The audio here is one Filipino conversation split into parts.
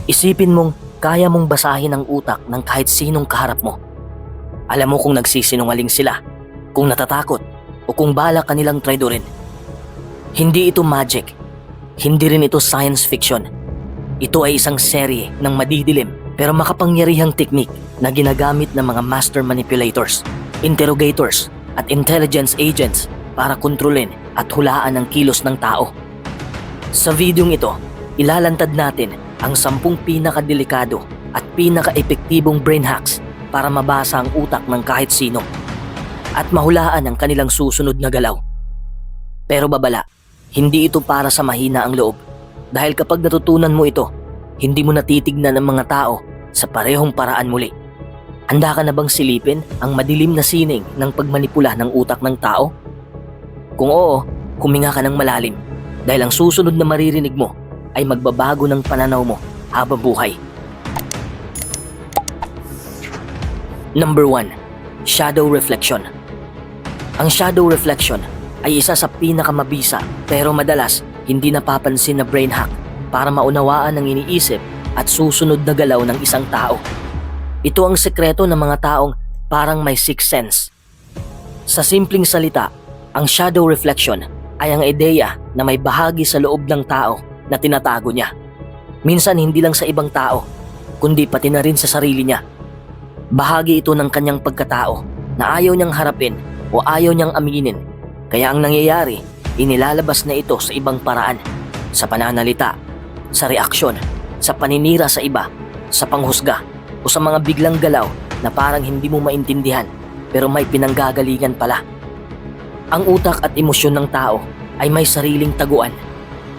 Isipin mong kaya mong basahin ang utak ng kahit sinong kaharap mo. Alam mo kung nagsisinungaling sila, kung natatakot, o kung balak kanilang traidorin. Hindi ito magic. Hindi rin ito science fiction. Ito ay isang serye ng madidilim pero makapangyarihang teknik na ginagamit ng mga master manipulators, interrogators, at intelligence agents para kontrolin at hulaan ang kilos ng tao. Sa videong ito, ilalantad natin ang 10 pinakadelikado at pinaka-epektibong brain hacks para mabasa ang utak ng kahit sino at mahulaan ang kanilang susunod na galaw. Pero babala, hindi ito para sa mahina ang loob dahil kapag natutunan mo ito, hindi mo natitignan ang mga tao sa parehong paraan muli. Handa ka na bang silipin ang madilim na sining ng pagmanipula ng utak ng tao? Kung oo, huminga ka ng malalim dahil ang susunod na maririnig mo ay magbabago ng pananaw mo habang buhay. Number 1. Shadow Reflection. Ang shadow reflection ay isa sa pinakamabisa pero madalas hindi napapansin na brain hack para maunawaan ang iniisip at susunod na galaw ng isang tao. Ito ang sekreto ng mga taong parang may sixth sense. Sa simpleng salita, ang shadow reflection ay ang ideya na may bahagi sa loob ng tao na tinatago niya. Minsan hindi lang sa ibang tao, kundi pati na rin sa sarili niya. Bahagi ito ng kanyang pagkatao na ayaw niyang harapin o ayaw niyang aminin. Kaya ang nangyayari, inilalabas na ito sa ibang paraan, sa pananalita, sa reaksyon, sa paninira sa iba, sa panghusga, o sa mga biglang galaw na parang hindi mo maintindihan pero may pinanggagalingan pala. Ang utak at emosyon ng tao ay may sariling taguan.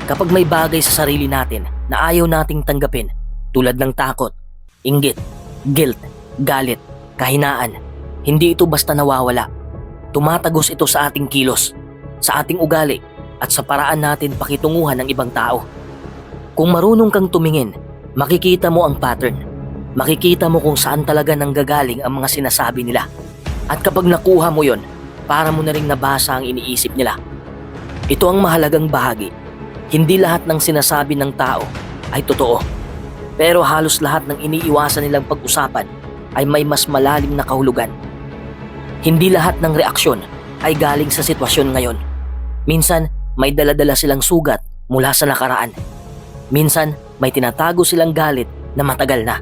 Kapag may bagay sa sarili natin na ayaw nating tanggapin tulad ng takot, inggit, guilt, galit, kahinaan, hindi ito basta nawawala. Tumatagos ito sa ating kilos, sa ating ugali at sa paraan natin pakitunguhan ng ibang tao. Kung marunong kang tumingin, makikita mo ang pattern. Makikita mo kung saan talaga nanggagaling ang mga sinasabi nila. At kapag nakuha mo yon, para mo na ring nabasa ang iniisip nila. Ito ang mahalagang bahagi. Hindi lahat ng sinasabi ng tao ay totoo. Pero halos lahat ng iniiwasan nilang pag-usapan ay may mas malalim na kahulugan. Hindi lahat ng reaksyon ay galing sa sitwasyon ngayon. Minsan, may dala-dala silang sugat mula sa nakaraan. Minsan, may tinatago silang galit na matagal na.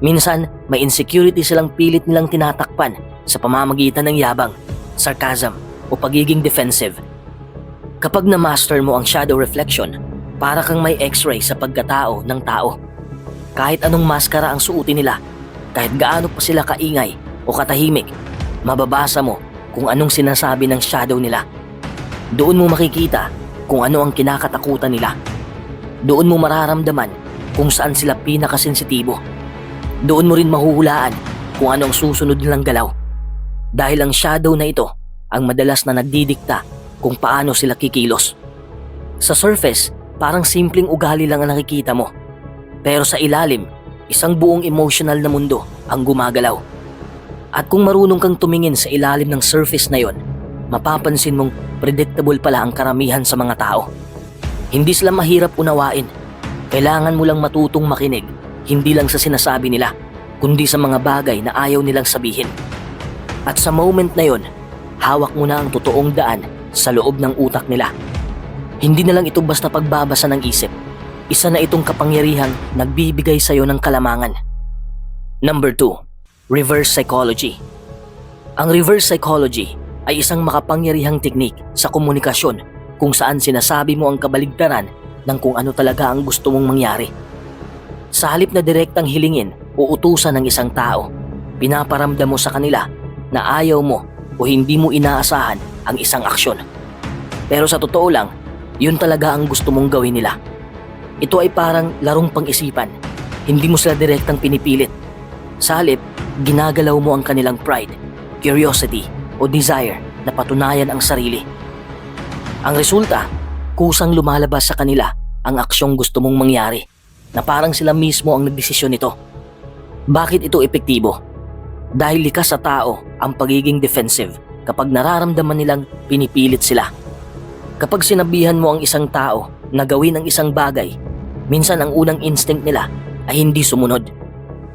Minsan, may insecurity silang pilit nilang tinatakpan sa pamamagitan ng yabang, sarcasm, o pagiging defensive. Kapag na-master mo ang shadow reflection, para kang may x-ray sa pagkatao ng tao. Kahit anong maskara ang suotin nila, kahit gaano pa sila kaingay o katahimik, mababasa mo kung anong sinasabi ng shadow nila. Doon mo makikita kung ano ang kinakatakutan nila. Doon mo mararamdaman kung saan sila pinakasensitibo. Doon mo rin mahuhulaan kung ano ang susunod nilang galaw. Dahil ang shadow na ito ang madalas na nagdidikta kung paano sila kikilos. Sa surface, parang simpleng ugali lang ang nakikita mo. Pero sa ilalim, isang buong emotional na mundo ang gumagalaw. At kung marunong kang tumingin sa ilalim ng surface na yon, mapapansin mong predictable pala ang karamihan sa mga tao. Hindi sila mahirap unawain. Kailangan mo lang matutong makinig, hindi lang sa sinasabi nila, kundi sa mga bagay na ayaw nilang sabihin. At sa moment na yon, hawak mo na ang totoong daan sa loob ng utak nila. Hindi na lang ito basta pagbabasa ng isip. Isa na itong kapangyarihang nagbibigay sa iyo ng kalamangan. Number 2. Reverse psychology. Ang reverse psychology ay isang makapangyarihang teknik sa komunikasyon kung saan sinasabi mo ang kabaligtaran ng kung ano talaga ang gusto mong mangyari. Sa halip na direktang hilingin o utusan ng isang tao, pinaparamdam mo sa kanila na ayaw mo o hindi mo inaasahan ang isang aksyon. Pero sa totoo lang, yun talaga ang gusto mong gawin nila. Ito ay parang larong pang-isipan. Hindi mo sila direktang pinipilit. Sa halip, ginagalaw mo ang kanilang pride, curiosity o desire na patunayan ang sarili. Ang resulta, kusang lumalabas sa kanila ang aksyong gusto mong mangyari na parang sila mismo ang nagdesisyon nito. Bakit ito epektibo? Dahil likas sa tao ang pagiging defensive kapag nararamdaman nilang pinipilit sila. Kapag sinabihan mo ang isang tao na gawin ang isang bagay, minsan ang unang instinct nila ay hindi sumunod.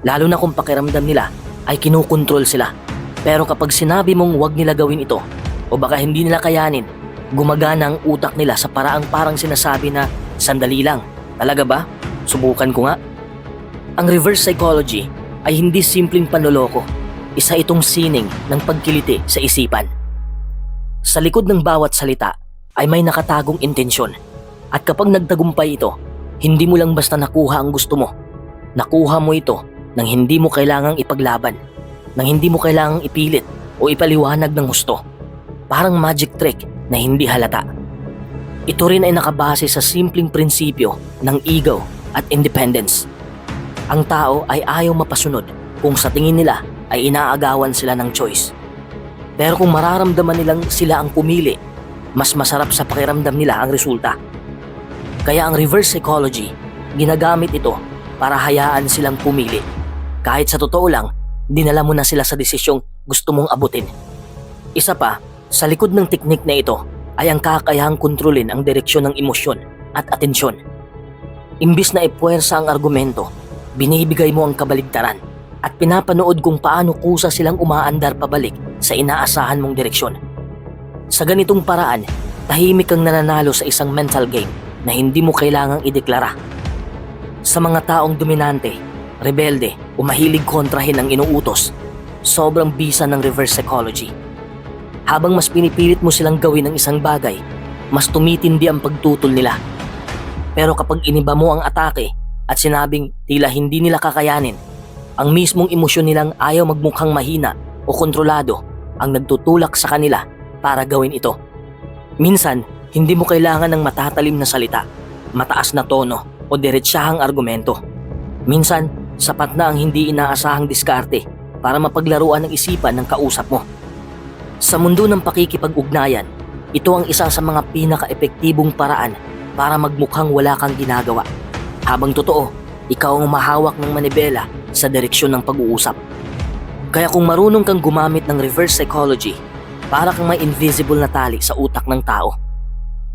Lalo na kung pakiramdam nila ay kinukontrol sila. Pero kapag sinabi mong huwag nila gawin ito o baka hindi nila kayanin, gumagana ang utak nila sa paraang parang sinasabi na, sandali lang, talaga ba? Subukan ko nga. Ang reverse psychology ay hindi simpleng panloloko. Isa itong sining ng pagkiliti sa isipan. Sa likod ng bawat salita ay may nakatagong intensyon. At kapag nagtagumpay ito, hindi mo lang basta nakuha ang gusto mo. Nakuha mo ito nang hindi mo kailangang ipaglaban, nang hindi mo kailangang ipilit o ipaliwanag ng husto. Parang magic trick na hindi halata. Ito rin ay nakabase sa simpleng prinsipyo ng ego at independence. Ang tao ay ayaw mapasunod kung sa tingin nila ay inaagawan sila ng choice. Pero kung mararamdaman nilang sila ang pumili, mas masarap sa pakiramdam nila ang resulta. Kaya ang reverse psychology, ginagamit ito para hayaan silang pumili. Kahit sa totoo lang, dinala mo na sila sa desisyong gusto mong abutin. Isa pa, sa likod ng teknik na ito ay ang kakayahang kontrolin ang direksyon ng emosyon at atensyon. Imbis na ipuwersa ang argumento, binibigay mo ang kabaligtaran at pinapanood kung paano kusa silang umaandar pabalik sa inaasahan mong direksyon. Sa ganitong paraan, tahimik kang nananalo sa isang mental game na hindi mo kailangang ideklara. Sa mga taong dominante, rebelde o mahilig kontrahin ang inuutos, sobrang bisa ng reverse psychology. Habang mas pinipilit mo silang gawin ang isang bagay, mas tumitindi ang pagtutol nila. Pero kapag iniba mo ang atake at sinabing tila hindi nila kakayanin, ang mismong emosyon nilang ayaw magmukhang mahina o kontrolado ang nagtutulak sa kanila para gawin ito. Minsan, hindi mo kailangan ng matatalim na salita, mataas na tono o diretsahang argumento. Minsan, sapat na ang hindi inaasahang diskarte para mapaglaruan ng isipan ng kausap mo. Sa mundo ng pakikipag-ugnayan, ito ang isa sa mga pinaka-epektibong paraan para magmukhang wala kang ginagawa. Habang totoo, ikaw ang mahawak ng manibela sa direksyon ng pag-uusap. Kaya kung marunong kang gumamit ng reverse psychology, para kang may invisible na tali sa utak ng tao.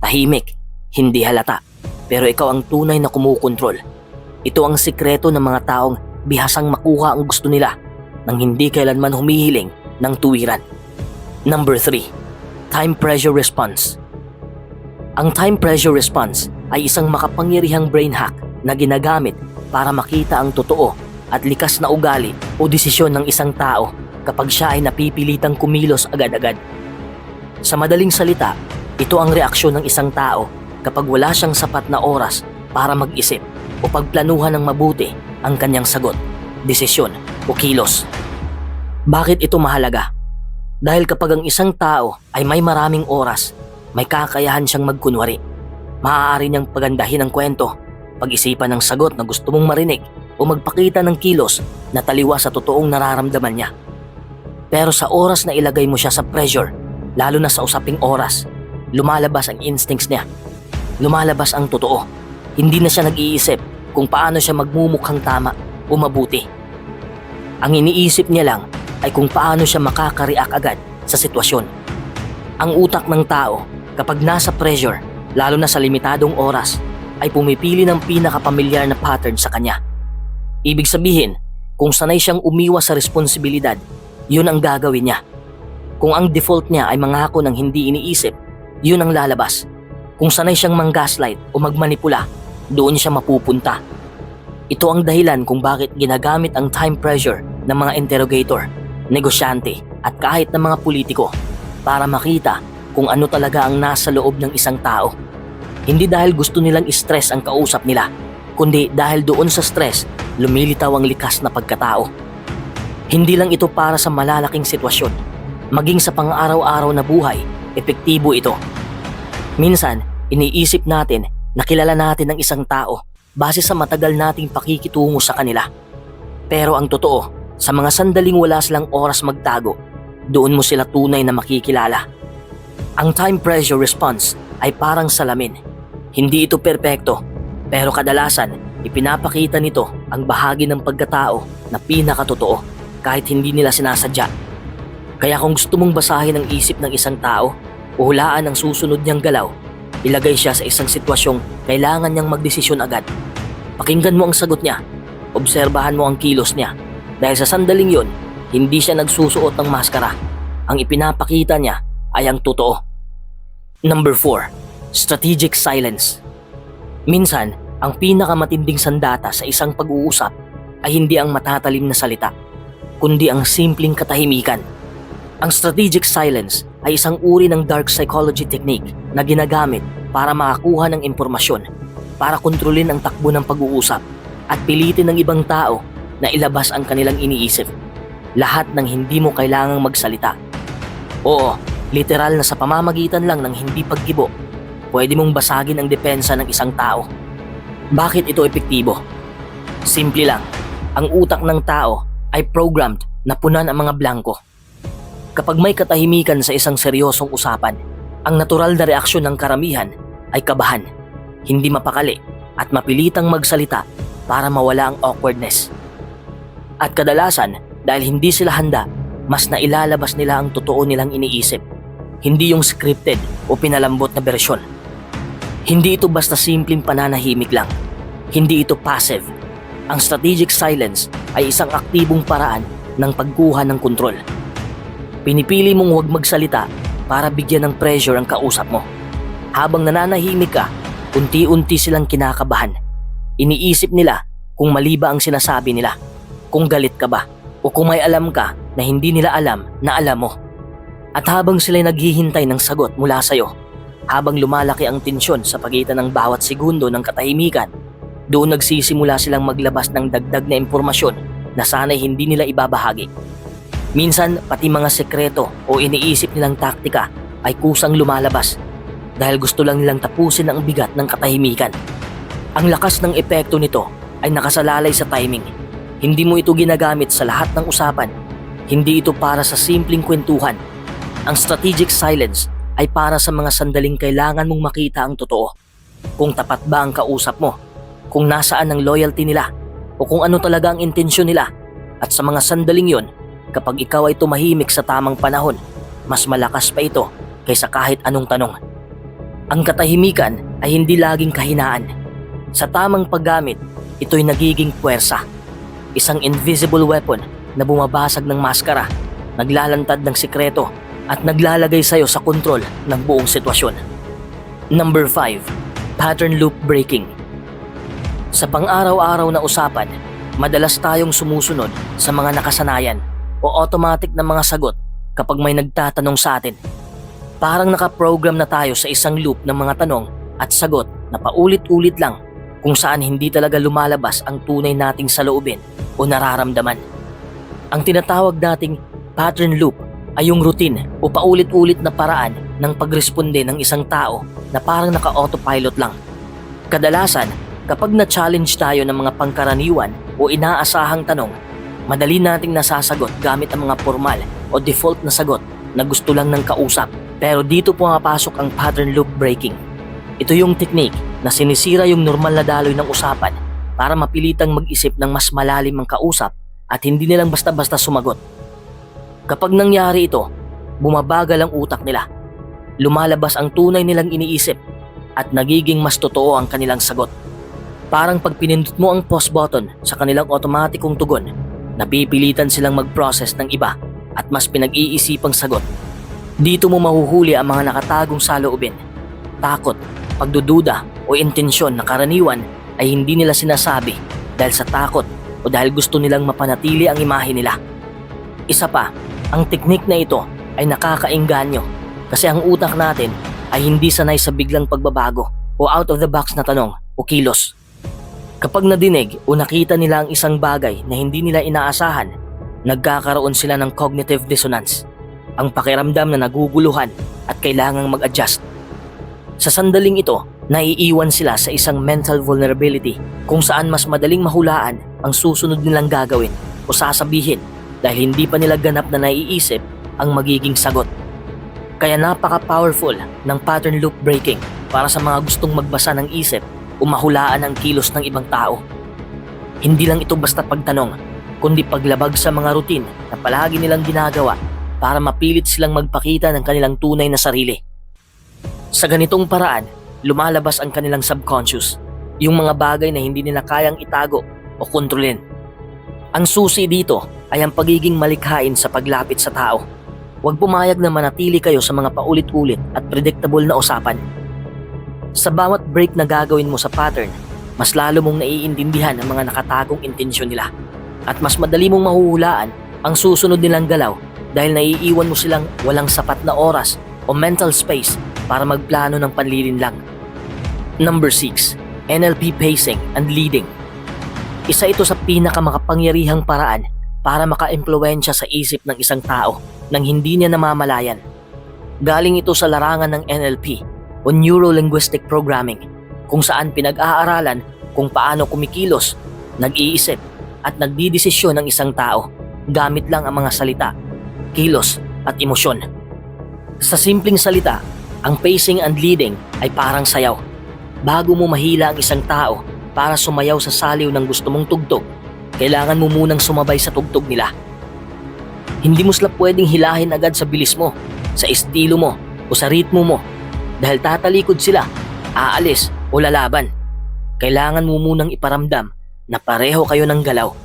Tahimik, hindi halata, pero ikaw ang tunay na kumukontrol. Ito ang sikreto ng mga taong bihasang makuha ang gusto nila nang hindi kailanman humihiling ng tuwiran. Number 3. Time pressure response. Ang time pressure response ay isang makapangyarihang brain hack na ginagamit para makita ang totoo at likas na ugali o desisyon ng isang tao kapag siya ay napipilitang kumilos agad-agad. Sa madaling salita, ito ang reaksyon ng isang tao kapag wala siyang sapat na oras para mag-isip o pagplanuhan ng mabuti ang kanyang sagot, desisyon o kilos. Bakit ito mahalaga? Dahil kapag ang isang tao ay may maraming oras, may kakayahan siyang magkunwari. Maaari niyang pagandahin ang kwento, pag-isipan ng sagot na gusto mong marinig o magpakita ng kilos na taliwas sa totoong nararamdaman niya. Pero sa oras na ilagay mo siya sa pressure, lalo na sa usaping oras, lumalabas ang instincts niya. Lumalabas ang totoo. Hindi na siya nag-iisip kung paano siya magmumukhang tama o mabuti. Ang iniisip niya lang ay kung paano siya makaka-react agad sa sitwasyon. Ang utak ng tao kapag nasa pressure, lalo na sa limitadong oras, ay pumipili ng pinakapamilyar na pattern sa kanya. Ibig sabihin, kung sanay siyang umiwas sa responsibilidad, yun ang gagawin niya. Kung ang default niya ay mangako ng hindi iniisip, yun ang lalabas. Kung sanay siyang mang-gaslight o magmanipula, doon siya mapupunta. Ito ang dahilan kung bakit ginagamit ang time pressure ng mga interrogator, negosyante at kahit ng mga politiko para makita kung ano talaga ang nasa loob ng isang tao. Hindi dahil gusto nilang i-stress ang kausap nila, kundi dahil doon sa stress, lumilitaw ang likas na pagkatao. Hindi lang ito para sa malalaking sitwasyon, maging sa pang-araw-araw na buhay, epektibo ito. Minsan, iniisip natin na kilala natin ang isang tao base sa matagal nating pakikitungo sa kanila. Pero ang totoo, sa mga sandaling wala silang oras magtago, doon mo sila tunay na makikilala. Ang time pressure response ay parang salamin. Hindi ito perpekto, pero kadalasan ipinapakita nito ang bahagi ng pagkatao na pinakatotoo kahit hindi nila sinasadya. Kaya kung gusto mong basahin ang isip ng isang tao o hulaan ang susunod niyang galaw, ilagay siya sa isang sitwasyong kailangan niyang magdesisyon agad. Pakinggan mo ang sagot niya. obserbahan mo ang kilos niya. Dahil sa sandaling yon, hindi siya nagsusuot ng maskara. Ang ipinapakita niya ay ang totoo. Number 4. Strategic silence. Minsan, ang pinakamatinding sandata sa isang pag-uusap ay hindi ang matatalim na salita, kundi ang simpleng katahimikan. Ang strategic silence ay isang uri ng dark psychology technique na ginagamit para makakuha ng impormasyon, para kontrolin ang takbo ng pag-uusap at pilitin ng ibang tao na ilabas ang kanilang iniisip. Lahat ng hindi mo kailangang magsalita. Oo, literal na sa pamamagitan lang ng hindi paggibo, pwede mong basagin ang depensa ng isang tao. Bakit ito epektibo? Simple lang, ang utak ng tao ay programmed na punan ang mga blanko. Kapag may katahimikan sa isang seryosong usapan, ang natural na reaksyon ng karamihan ay kabahan, hindi mapakali at mapilitang magsalita para mawala ang awkwardness. At kadalasan, dahil hindi sila handa, mas nailalabas nila ang totoo nilang iniisip, hindi yung scripted o pinalambot na bersyon. Hindi ito basta simpleng pananahimik lang. Hindi ito passive. Ang strategic silence ay isang aktibong paraan ng pagkuha ng kontrol. Pinipili mong huwag magsalita para bigyan ng pressure ang kausap mo. Habang nananahimik ka, unti-unti silang kinakabahan. Iniisip nila kung mali ba ang sinasabi nila, kung galit ka ba, o kung may alam ka na hindi nila alam na alam mo. At habang sila'y naghihintay ng sagot mula sa'yo, habang lumalaki ang tensyon sa pagitan ng bawat segundo ng katahimikan, doon nagsisimula silang maglabas ng dagdag na impormasyon na sana'y hindi nila ibabahagi. Minsan, pati mga sekreto o iniisip nilang taktika ay kusang lumalabas dahil gusto lang nilang tapusin ang bigat ng katahimikan. Ang lakas ng epekto nito ay nakasalalay sa timing. Hindi mo ito ginagamit sa lahat ng usapan. Hindi ito para sa simpleng kwentuhan. Ang strategic silence ay para sa mga sandaling kailangan mong makita ang totoo. Kung tapat ba ang kausap mo, kung nasaan ang loyalty nila, o kung ano talaga ang intensyon nila. At sa mga sandaling yon, kapag ikaw ay tumahimik sa tamang panahon, mas malakas pa ito kaysa kahit anong tanong. Ang katahimikan ay hindi laging kahinaan. Sa tamang paggamit, ito'y nagiging puwersa. Isang invisible weapon na bumabasag ng maskara, naglalantad ng sikreto, at naglalagay sa'yo sa kontrol ng buong sitwasyon. Number 5. Pattern loop breaking. Sa pang-araw-araw na usapan, madalas tayong sumusunod sa mga nakasanayan o automatic na mga sagot kapag may nagtatanong sa atin. Parang nakaprogram na tayo sa isang loop ng mga tanong at sagot na paulit-ulit lang kung saan hindi talaga lumalabas ang tunay nating saloobin o nararamdaman. Ang tinatawag nating pattern loop ay yung routine o paulit-ulit na paraan ng pagresponde ng isang tao na parang naka-autopilot lang. Kadalasan, kapag na-challenge tayo ng mga pangkaraniwan o inaasahang tanong, madali nating nasasagot gamit ang mga formal o default na sagot na gusto lang ng kausap. Pero dito pumapasok ang pattern loop breaking. Ito yung technique na sinisira yung normal na daloy ng usapan para mapilitang mag-isip ng mas malalim ang kausap at hindi nilang basta-basta sumagot. Kapag nangyari ito, bumabagal ang utak nila. Lumalabas ang tunay nilang iniisip at nagiging mas totoo ang kanilang sagot. Parang pag pinindot mo ang pause button sa kanilang otomatikong tugon, napipilitan silang mag-process ng iba at mas pinag-iisipang sagot. Dito mo mahuhuli ang mga nakatagong saloobin, takot, pagdududa o intensyon na karaniwan ay hindi nila sinasabi dahil sa takot o dahil gusto nilang mapanatili ang imahe nila. Isa pa, ang teknik na ito ay nakakaengganyo kasi ang utak natin ay hindi sanay sa biglang pagbabago o out of the box na tanong o kilos. Kapag nadinig o nakita nila ang isang bagay na hindi nila inaasahan, nagkakaroon sila ng cognitive dissonance, ang pakiramdam na naguguluhan at kailangang mag-adjust. Sa sandaling ito, naiiwan sila sa isang mental vulnerability kung saan mas madaling mahulaan ang susunod nilang gagawin o sasabihin dahil hindi pa nila ganap na naiisip ang magiging sagot. Kaya napaka-powerful ng pattern loop breaking para sa mga gustong magbasa ng isip o mahulaan ang kilos ng ibang tao. Hindi lang ito basta pagtanong, kundi paglabag sa mga routine na palagi nilang ginagawa para mapilit silang magpakita ng kanilang tunay na sarili. Sa ganitong paraan, lumalabas ang kanilang subconscious, yung mga bagay na hindi nila kayang itago o o kontrolin. Ang susi dito ay ang pagiging malikhain sa paglapit sa tao. Huwag pumayag na manatili kayo sa mga paulit-ulit at predictable na usapan. Sa bawat break na gagawin mo sa pattern, mas lalo mong naiintindihan ang mga nakatagong intensyon nila. At mas madali mong mahuhulaan ang susunod nilang galaw dahil naiiwan mo silang walang sapat na oras o mental space para magplano ng panlilinlang. Number 6. NLP Pacing and Leading. Isa ito sa pinakamakapangyarihang paraan para maka-impluwensya sa isip ng isang tao nang hindi niya namamalayan. Galing ito sa larangan ng NLP o Neuro-Linguistic Programming, kung saan pinag-aaralan kung paano kumikilos, nag-iisip at nagdidesisyon ng isang tao gamit lang ang mga salita, kilos at emosyon. Sa simpleng salita, ang pacing and leading ay parang sayaw. Bago mo mahila ang isang tao para sumayaw sa saliw ng gusto mong tugtog, kailangan mo munang sumabay sa tugtog nila. Hindi mo sila pwedeng hilahin agad sa bilis mo, sa estilo mo o sa ritmo mo dahil tatalikod sila, aalis o lalaban. Kailangan mo munang iparamdam na pareho kayo ng galaw.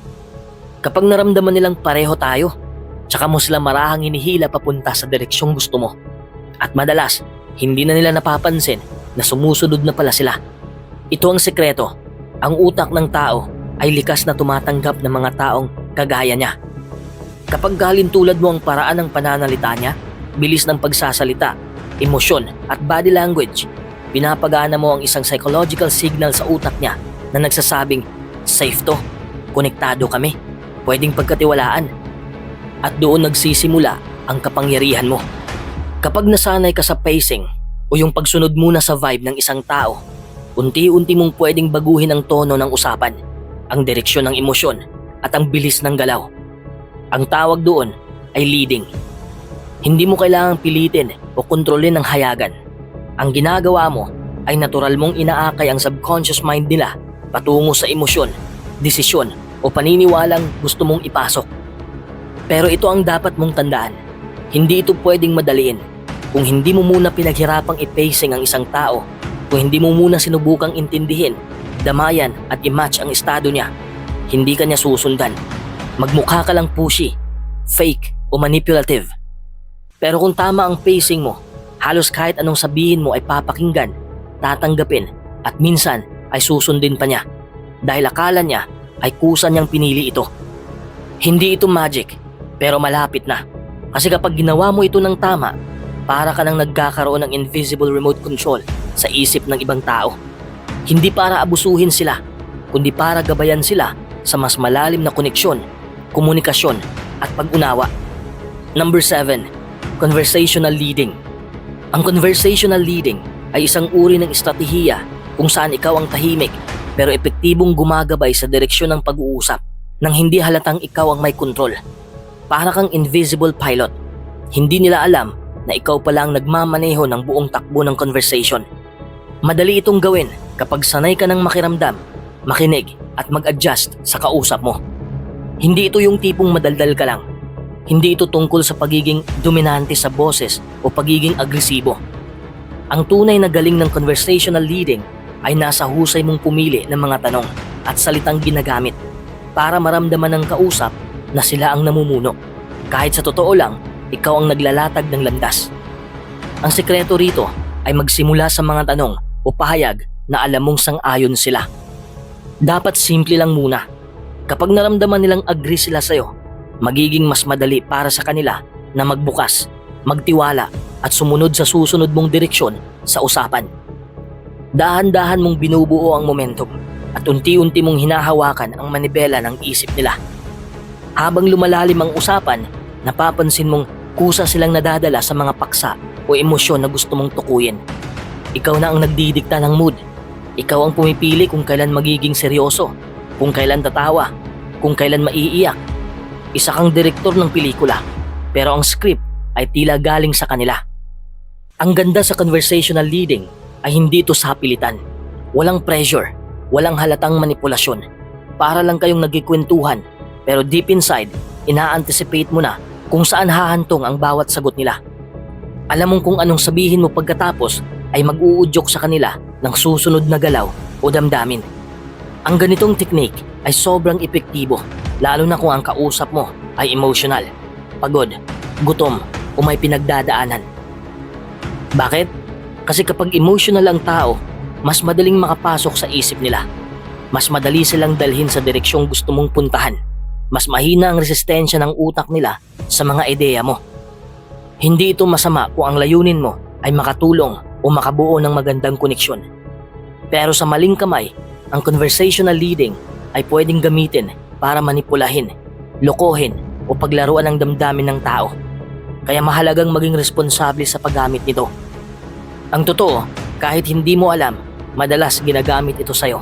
Kapag naramdaman nilang pareho tayo, tsaka mo sila marahang hinihila papunta sa direksyong gusto mo. At madalas, hindi na nila napapansin na sumusunod na pala sila. Ito ang sekreto. Ang utak ng tao ay likas na tumatanggap ng mga taong kagaya niya. Kapag tulad mo ang paraan ng pananalita niya, bilis ng pagsasalita, emosyon at body language, pinapagana mo ang isang psychological signal sa utak niya na nagsasabing, safe to, konektado kami, pwedeng pagkatiwalaan. At doon nagsisimula ang kapangyarihan mo. Kapag nasanay ka sa pacing o yung pagsunod muna sa vibe ng isang tao, unti-unti mong pwedeng baguhin ang tono ng usapan, ang direksyon ng emosyon at ang bilis ng galaw. Ang tawag doon ay leading. Hindi mo kailangang pilitin o kontrolin ang hayagan. Ang ginagawa mo ay natural mong inaakay ang subconscious mind nila patungo sa emosyon, desisyon o paniniwalang gusto mong ipasok. Pero ito ang dapat mong tandaan. Hindi ito pwedeng madaliin. Kung hindi mo muna pinaghirapang i-pacing ang isang tao, kung hindi mo muna sinubukang intindihin, damayan at i-match ang estado niya, hindi ka niya susundan. Magmukha ka lang pushy, fake o manipulative. Pero kung tama ang pacing mo, halos kahit anong sabihin mo ay papakinggan, tatanggapin at minsan ay susundin pa niya dahil akala niya ay kusa niyang pinili ito. Hindi ito magic, pero malapit na. Kasi kapag ginawa mo ito ng tama, para ka nang nagkakaroon ng invisible remote control sa isip ng ibang tao. Hindi para abusuhin sila, kundi para gabayan sila sa mas malalim na koneksyon, komunikasyon at pag-unawa. Number 7. Conversational leading. Ang conversational leading ay isang uri ng estratehiya kung saan ikaw ang tahimik pero epektibong gumagabay sa direksyon ng pag-uusap nang hindi halatang ikaw ang may kontrol. Para kang invisible pilot. Hindi nila alam na ikaw pala ang nagmamaneho ng buong takbo ng conversation. Madali itong gawin kapag sanay ka ng makiramdam, makinig at mag-adjust sa kausap mo. Hindi ito yung tipong madaldal ka lang. Hindi ito tungkol sa pagiging dominante sa boses o pagiging agresibo. Ang tunay na galing ng conversational leading ay nasa husay mong pumili ng mga tanong at salitang ginagamit para maramdaman ng kausap na sila ang namumuno. Kahit sa totoo lang, ikaw ang naglalatag ng landas. Ang sekreto rito ay magsimula sa mga tanong o pahayag na alam mong sang-ayon sila. Dapat simple lang muna. Kapag naramdaman nilang agree sila sa'yo, magiging mas madali para sa kanila na magbukas, magtiwala at sumunod sa susunod mong direksyon sa usapan. Dahan-dahan mong binubuo ang momentum at unti-unti mong hinahawakan ang manibela ng isip nila. Habang lumalalim ang usapan, napapansin mong kusa silang nadadala sa mga paksa o emosyon na gusto mong tukuyin. Ikaw na ang nagdidikta ng mood. Ikaw ang pumipili kung kailan magiging seryoso, kung kailan tatawa, kung kailan maiiyak. Isa kang direktor ng pelikula, pero ang script ay tila galing sa kanila. Ang ganda sa conversational leading ay hindi ito sapilitan. Walang pressure, walang halatang manipulasyon. Para lang kayong nagkikwentuhan, pero deep inside, ina-anticipate mo na kung saan hahantong ang bawat sagot nila. Alam mong kung anong sabihin mo pagkatapos ay mag-uudyok sa kanila ng susunod na galaw o damdamin. Ang ganitong teknik ay sobrang epektibo, lalo na kung ang kausap mo ay emotional, pagod, gutom o may pinagdadaanan. Bakit? Kasi kapag emotional ang tao, mas madaling makapasok sa isip nila. Mas madali silang dalhin sa direksyong gusto mong puntahan. Mas mahina ang resistensya ng utak nila sa mga ideya mo. Hindi ito masama kung ang layunin mo ay makatulong o makabuo ng magandang koneksyon. Pero sa maling kamay, ang conversational leading ay pwedeng gamitin para manipulahin, lokohin o paglaruan ng damdamin ng tao. Kaya mahalagang maging responsable sa paggamit nito. Ang totoo, kahit hindi mo alam, madalas ginagamit ito sa'yo.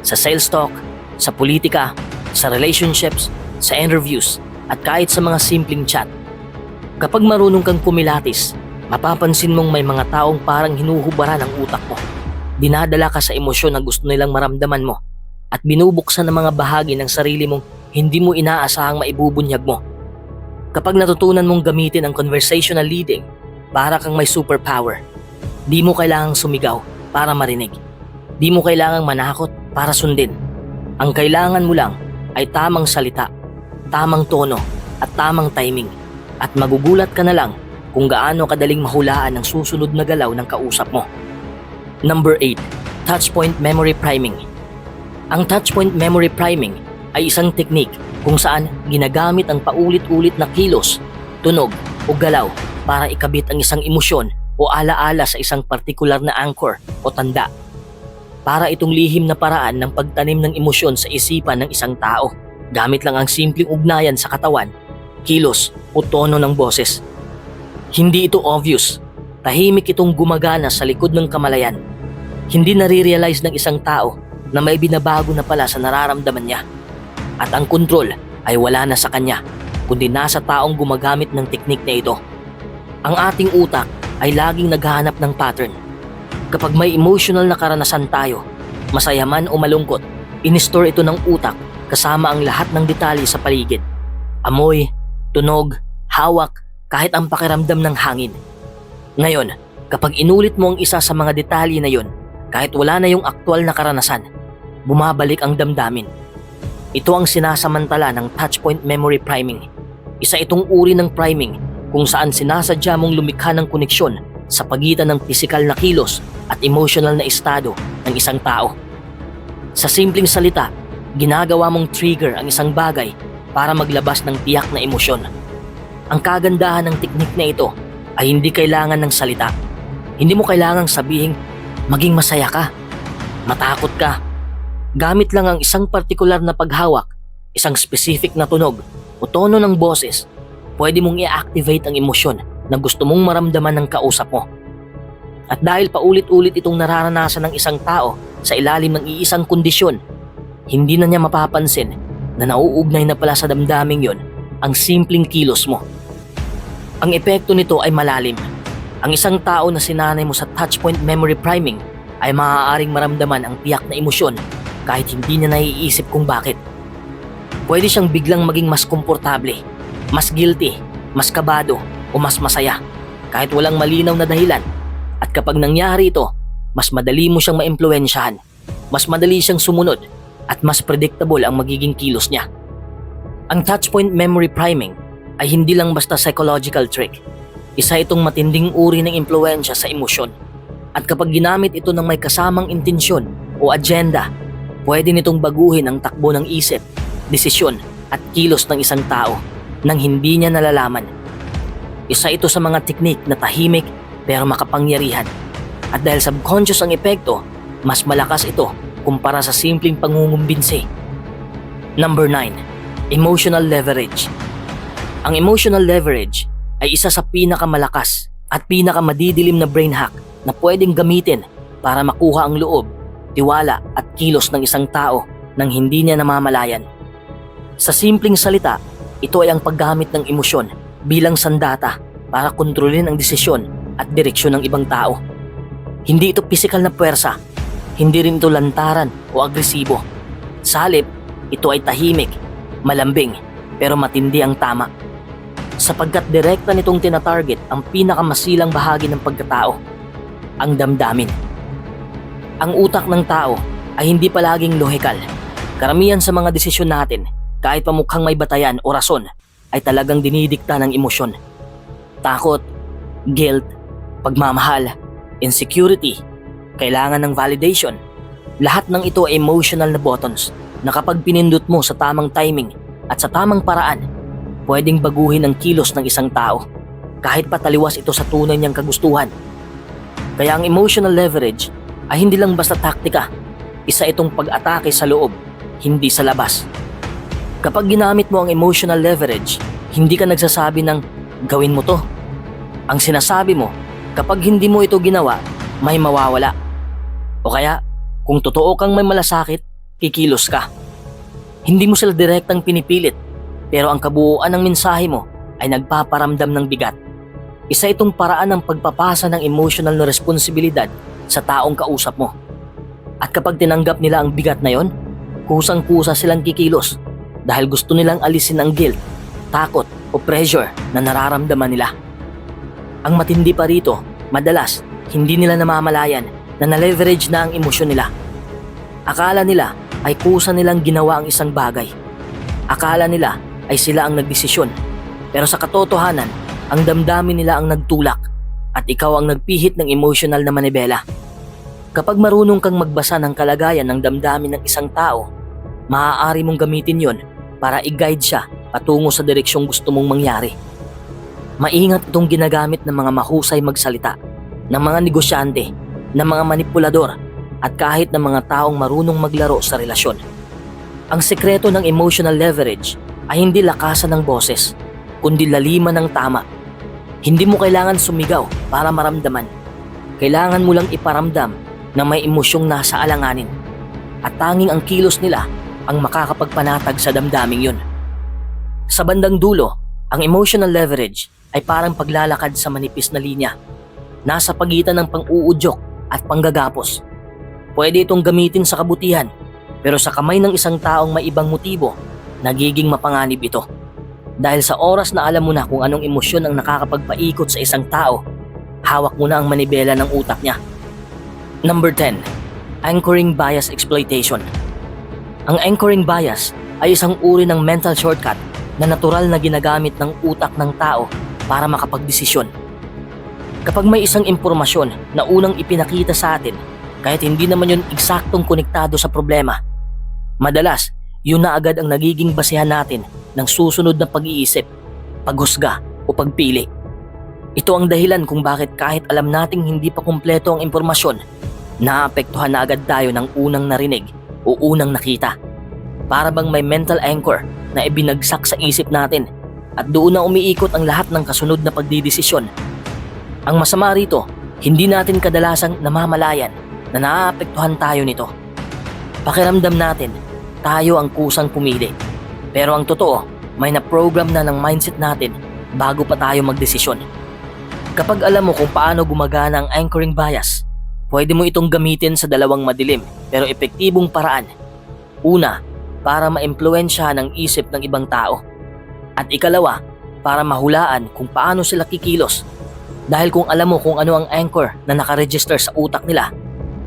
Sa sales talk, sa politika, sa relationships, sa interviews, at kahit sa mga simpleng chat. Kapag marunong kang kumilatis, mapapansin mong may mga taong parang hinuhubaran ang utak mo. Dinadala ka sa emosyon na gusto nilang maramdaman mo at binubuksan ng mga bahagi ng sarili mong hindi mo inaasahang maibubunyag mo. Kapag natutunan mong gamitin ang conversational leading, para kang may superpower. Di mo kailangang sumigaw para marinig. Di mo kailangang manakot para sundin. Ang kailangan mo lang ay tamang salita, tamang tono at tamang timing. At magugulat ka na lang kung gaano kadaling mahulaan ang susunod na galaw ng kausap mo. Number 8. Touchpoint Memory Priming. Ang touchpoint memory priming ay isang teknik kung saan ginagamit ang paulit-ulit na kilos, tunog o galaw para ikabit ang isang emosyon o alaala sa isang partikular na anchor o tanda. Para itong lihim na paraan ng pagtanim ng emosyon sa isipan ng isang tao. Gamit lang ang simpleng ugnayan sa katawan, kilos o tono ng boses. Hindi ito obvious. Tahimik itong gumagana sa likod ng kamalayan. Hindi nare-realize ng isang tao na may binabago na pala sa nararamdaman niya. At ang kontrol ay wala na sa kanya, kundi nasa taong gumagamit ng teknik na ito. Ang ating utak ay laging naghahanap ng pattern. Kapag may emotional na karanasan tayo, masaya man o malungkot, in-store ito ng utak kasama ang lahat ng detalye sa paligid. Amoy, tunog, hawak, kahit ang pakiramdam ng hangin. Ngayon, kapag inulit mo ang isa sa mga detalye na yon, kahit wala na yung aktwal na karanasan, bumabalik ang damdamin. Ito ang sinasamantala ng touchpoint memory priming. Isa itong uri ng priming kung saan sinasadya mong lumikha ng koneksyon sa pagitan ng pisikal na kilos at emotional na estado ng isang tao. Sa simpleng salita, ginagawa mong trigger ang isang bagay para maglabas ng tiyak na emosyon. Ang kagandahan ng teknik na ito ay hindi kailangan ng salita. Hindi mo kailangang sabihing maging masaya ka, matakot ka. Gamit lang ang isang partikular na paghawak, isang specific na tunog o tono ng boses, pwede mong i-activate ang emosyon na gusto mong maramdaman ng kausap mo. At dahil paulit-ulit itong nararanasan ng isang tao sa ilalim ng iisang kondisyon, hindi na niya mapapansin na nauugnay na pala sa damdaming yon ang simpleng kilos mo. Ang epekto nito ay malalim. Ang isang tao na sinanay mo sa touchpoint memory priming ay maaaring maramdaman ang tiyak na emosyon kahit hindi niya naiisip kung bakit. Pwede siyang biglang maging mas komportable, mas guilty, mas kabado o mas masaya kahit walang malinaw na dahilan. At kapag nangyari ito, mas madali mo siyang maimpluwensyahan, mas madali siyang sumunod at mas predictable ang magiging kilos niya. Ang touchpoint memory priming ay hindi lang basta psychological trick. Isa itong matinding uri ng impluwensya sa emosyon. At kapag ginamit ito ng may kasamang intensyon o agenda, pwede nitong baguhin ang takbo ng isip, desisyon at kilos ng isang tao nang hindi niya nalalaman. Isa ito sa mga teknik na tahimik pero makapangyarihan. At dahil subconscious ang epekto, mas malakas ito kumpara sa simpleng pangungumbinsi. Number 9. Emotional leverage. Ang emotional leverage ay isa sa pinakamalakas at pinakamadidilim na brain hack na pwedeng gamitin para makuha ang loob, tiwala at kilos ng isang tao nang hindi niya namamalayan. Sa simpleng salita, ito ay ang paggamit ng emosyon bilang sandata para kontrolin ang desisyon at direksyon ng ibang tao. Hindi ito pisikal na puwersa, hindi rin ito lantaran o agresibo. Sa halip, ito ay tahimik, malambing, pero matindi ang tama. Sapagkat direkta nitong tinatarget ang pinakamasilang bahagi ng pagkatao, ang damdamin. Ang utak ng tao ay hindi palaging lohikal. Karamihan sa mga desisyon natin, kahit pamukhang may batayan o rason, ay talagang dinidikta ng emosyon. Takot, guilt, pagmamahal, insecurity, kailangan ng validation. Lahat ng ito ay emotional na buttons na kapag pinindot mo sa tamang timing at sa tamang paraan, pwedeng baguhin ang kilos ng isang tao kahit pataliwas ito sa tunay niyang kagustuhan. Kaya ang emotional leverage ay hindi lang basta taktika, isa itong pag-atake sa loob, hindi sa labas. Kapag ginamit mo ang emotional leverage, hindi ka nagsasabi ng gawin mo to. Ang sinasabi mo, kapag hindi mo ito ginawa, may mawawala. O kaya, kung totoo kang may malasakit, kikilos ka. Hindi mo sila direktang pinipilit, pero ang kabuuan ng mensahe mo ay nagpaparamdam ng bigat. Isa itong paraan ng pagpapasa ng emotional na responsibilidad sa taong kausap mo. At kapag tinanggap nila ang bigat na yon, kusang-kusa silang kikilos dahil gusto nilang alisin ang guilt, takot o pressure na nararamdaman nila. Ang matindi pa rito, madalas hindi nila namamalayan na na-leverage na ang emosyon nila. Akala nila ay kusa nilang ginawa ang isang bagay. Akala nila ay sila ang nagdesisyon. Pero sa katotohanan, ang damdamin nila ang nagtulak at ikaw ang nagpihit ng emotional na manibela. Kapag marunong kang magbasa ng kalagayan ng damdamin ng isang tao, maaari mong gamitin yon para i-guide siya patungo sa direksyong gusto mong mangyari. Maingat itong ginagamit ng mga mahusay magsalita, ng mga negosyante, ng mga manipulador at kahit ng mga taong marunong maglaro sa relasyon. Ang sekreto ng emotional leverage ay hindi lakasan ng boses, kundi laliman ng tama. Hindi mo kailangan sumigaw para maramdaman. Kailangan mo lang iparamdam na may emosyong nasa alanganin. At tanging ang kilos nila ang makakapagpanatag sa damdaming yun. Sa bandang dulo, ang emotional leverage ay parang paglalakad sa manipis na linya. Nasa pagitan ng pang-uudyok at panggagapos. Pwede itong gamitin sa kabutihan, pero sa kamay ng isang taong may ibang motibo, nagiging mapanganib ito. Dahil sa oras na alam mo na kung anong emosyon ang nakakapagpaikot sa isang tao, hawak mo na ang manibela ng utak niya. Number 10. Anchoring Bias Exploitation. Ang anchoring bias ay isang uri ng mental shortcut na natural na ginagamit ng utak ng tao para makapagdesisyon. Kapag may isang impormasyon na unang ipinakita sa atin, kahit hindi naman yun eksaktong konektado sa problema, madalas yun na agad ang nagiging basehan natin ng susunod na pag-iisip, paghusga o pagpili. Ito ang dahilan kung bakit kahit alam nating hindi pa kumpleto ang impormasyon, naapektuhan na agad tayo ng unang narinig o unang nakita. Para bang may mental anchor na ibinagsak sa isip natin at doon na umiikot ang lahat ng kasunod na pagdidesisyon. Ang masama rito, hindi natin kadalasang namamalayan na naaapektuhan tayo nito. Pakiramdam natin, tayo ang kusang pumili. Pero ang totoo, may na-program na ng mindset natin bago pa tayo magdesisyon. Kapag alam mo kung paano gumagana ang anchoring bias, pwede mo itong gamitin sa dalawang madilim pero epektibong paraan. Una, para ma-impluwensya ng isip ng ibang tao. At ikalawa, para mahulaan kung paano sila kikilos. Dahil kung alam mo kung ano ang anchor na nakaregister sa utak nila,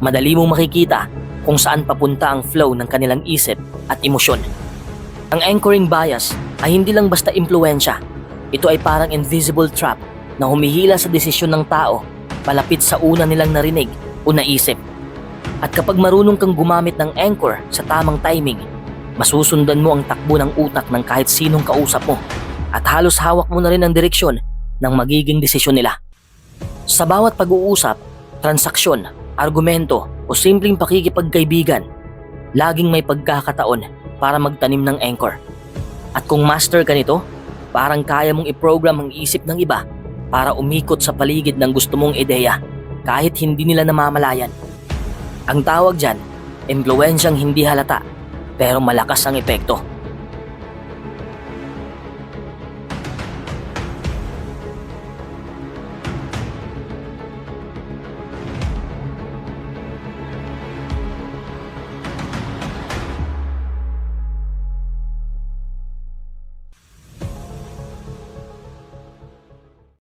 madali mong makikita kung saan papunta ang flow ng kanilang isip at emosyon. Ang anchoring bias ay hindi lang basta impluwensya. Ito ay parang invisible trap na humihila sa desisyon ng tao palapit sa una nilang narinig o naisip. At kapag marunong kang gumamit ng anchor sa tamang timing, masusundan mo ang takbo ng utak ng kahit sinong kausap mo at halos hawak mo na rin ang direksyon ng magiging desisyon nila. Sa bawat pag-uusap, transaksyon, argumento o simpleng pakikipagkaibigan, laging may pagkakataon para magtanim ng anchor. At kung master ka nito, parang kaya mong i-program ang isip ng iba para umikot sa paligid ng gusto mong ideya kahit hindi nila namamalayan. Ang tawag dyan, impluwensyang hindi halata pero malakas ang epekto.